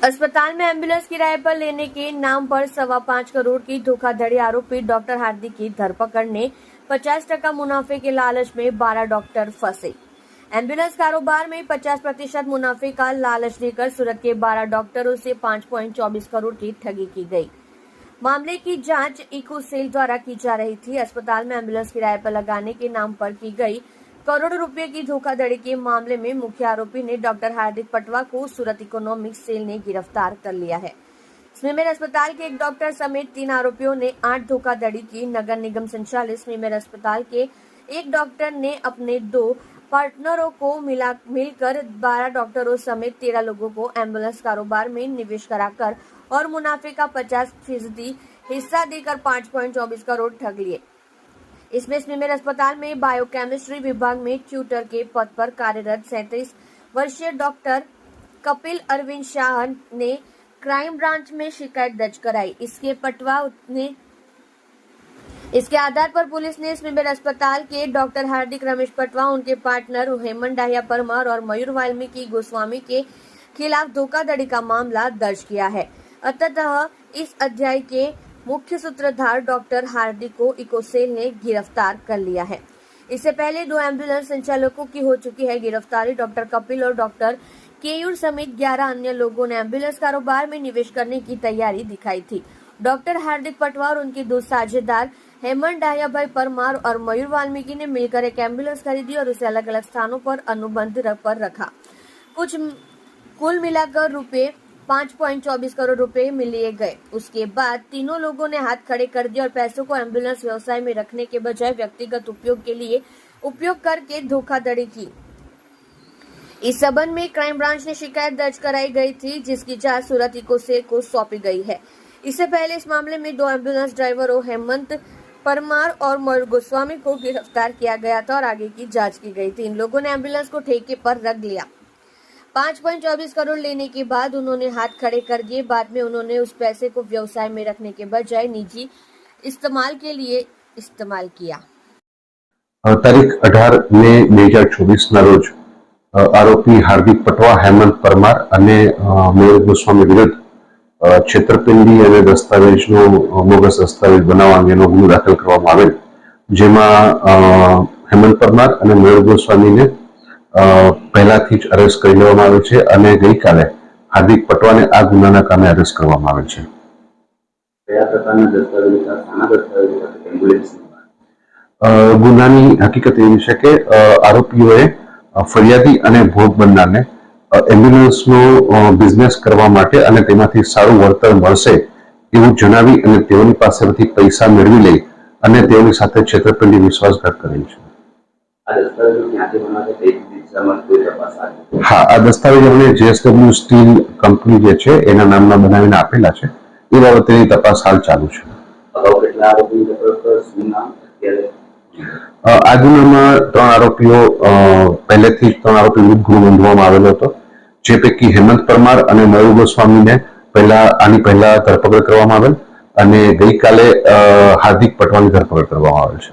अस्पताल में एम्बुलेंस किराए पर लेने के नाम पर 5.25 करोड़ की धोखाधड़ी आरोपी डॉक्टर हार्दिक की धरपकड़ ने 50% मुनाफे के लालच में 12 डॉक्टर फंसे। एम्बुलेंस कारोबार में 50% मुनाफे का लालच देकर सूरत के 12 डॉक्टरों से 5.24 करोड़ की ठगी की गई। मामले की जांच इको सेल द्वारा की जा रही थी। अस्पताल में एम्बुलेंस किराए पर लगाने के नाम पर की गई करोड़ों रुपए की धोखाधड़ी के मामले में मुख्य आरोपी ने डॉक्टर हार्दिक पटवा को सूरत इकोनॉमिक सेल ने गिरफ्तार कर लिया है। स्मीमेर अस्पताल के एक डॉक्टर समेत 3 आरोपियों ने 8 धोखाधड़ी की। नगर निगम संचालित स्मीमेर अस्पताल के एक डॉक्टर ने अपने 2 पार्टनरों को मिलकर 12 डॉक्टरों समेत 13 लोगों को एम्बुलेंस कारोबार में निवेश कराकर और मुनाफे का 50% हिस्सा देकर 5.24 करोड़ ठग लिए। इसमें स्मीमेर अस्पताल में बायोकेमिस्ट्री विभाग में ट्यूटर के पद पर कार्यरत 37 वर्षीय डॉक्टर कपिल अरविंद शाह ने क्राइम ब्रांच में शिकायत दर्ज कराई। इसके आधार पर पुलिस ने स्मीमेर अस्पताल के डॉक्टर हार्दिक रमेश पटवा, उनके पार्टनर हेमंत डाहिया परमार और मयूर वाल्मीकि गोस्वामी के खिलाफ धोखाधड़ी का मामला दर्ज किया है। अतः इस अध्याय के मुख्य सूत्रधार डॉक्टर हार्दिक को इकोसेल ने गिरफ्तार कर लिया है। इससे पहले 2 एम्बुलेंस संचालकों की हो चुकी है गिरफ्तारी। डॉक्टर कपिल और डॉक्टर केयूर समेत 11 अन्य लोगों ने एम्बुलेंस कारोबार में निवेश करने की तैयारी दिखाई थी। डॉक्टर हार्दिक पटवा और उनके 2 साझेदार हेमंत डाहिया भाई परमार और मयूर वाल्मीकि ने मिलकर एक एम्बुलेंस खरीदी और उसे अलग अलग स्थानों पर अनुबंध पर रखा। कुल मिलाकर रुपए 5.24 करोड़ रुपए लिए गए। उसके बाद तीनों लोगों ने हाथ खड़े कर दिए और पैसों को एम्बुलेंस व्यवसाय में रखने के बजाय व्यक्तिगत उपयोग के लिए उपयोग करके धोखाधड़ी की। इस संबंध में क्राइम ब्रांच ने शिकायत दर्ज कराई गई थी, जिसकी जांच सूरत इको सेल को सौंपी गई है। इससे पहले इस मामले में 2 एम्बुलेंस ड्राइवरों हेमंत परमार और मयूर गोस्वामी को गिरफ्तार किया गया था और आगे की जांच की गई थी। इन लोगों ने एम्बुलेंस को ठेके पर रख लिया। 5.24 करोड़ लेने के बाद उन्होंने हाथ खड़े कर दिए। बाद में उन्होंने उस पैसे को व्यवसाय में रखने के बजाय निजी इस्तेमाल के लिए इस्तेमाल किया। तारीख 18 મે 2024 ના રોજ આરોપી હાર્દિક પટવા, હેમંત પરમાર અને મયુર ગોસ્વામી વિરુદ્ધ છેતરપિંડી અને દસ્તાવેજનો બોગસ દસ્તાવેજ બનાવવા અંગેનો ગુનો દાખલ કરવામાં આવેલ, જેમાં હેમંત પરમાર અને મયુર ગોસ્વામીને પહેલાથી જ અરેસ્ટ કરી લેવામાં આવેલ છે અને ગઈકાલે હાર્દિક પટવાને આ ગુનાના કામે અરેસ્ટ કરવામાં આવેલ છે। ગુનાની હકીકત એવી છે કે આરોપીઓએ ફરિયાદી અને ભોગ બનનારને એમ્બ્યુલન્સનો બિઝનેસ કરવા માટે અને તેમાંથી સારું વળતર મળશે એવું જણાવી અને તેઓની પાસેથી પૈસા મેળવી લઈ અને તેઓની સાથે છેતરપિંડી વિશ્વાસઘાત કરેલ છે। હા, આ દસ્તાવેજ અમને JSW સ્ટીલ કંપની જે છે એના નામના બનાવીને આપેલા છે। એ બાબતેની તપાસ હાલ ચાલુ છે। આ ગુનામાં 3 આરોપીઓ પહેલેથી જ 3 આરોપી વિરુદ્ધ ગુનો નોંધવામાં આવેલો હતો, જે પૈકી હેમંત પરમાર અને મયુર ગોસ્વામીને આની પહેલા ધરપકડ કરવામાં આવેલ અને ગઈકાલે હાર્દિક પટવાની ધરપકડ કરવામાં આવેલ છે।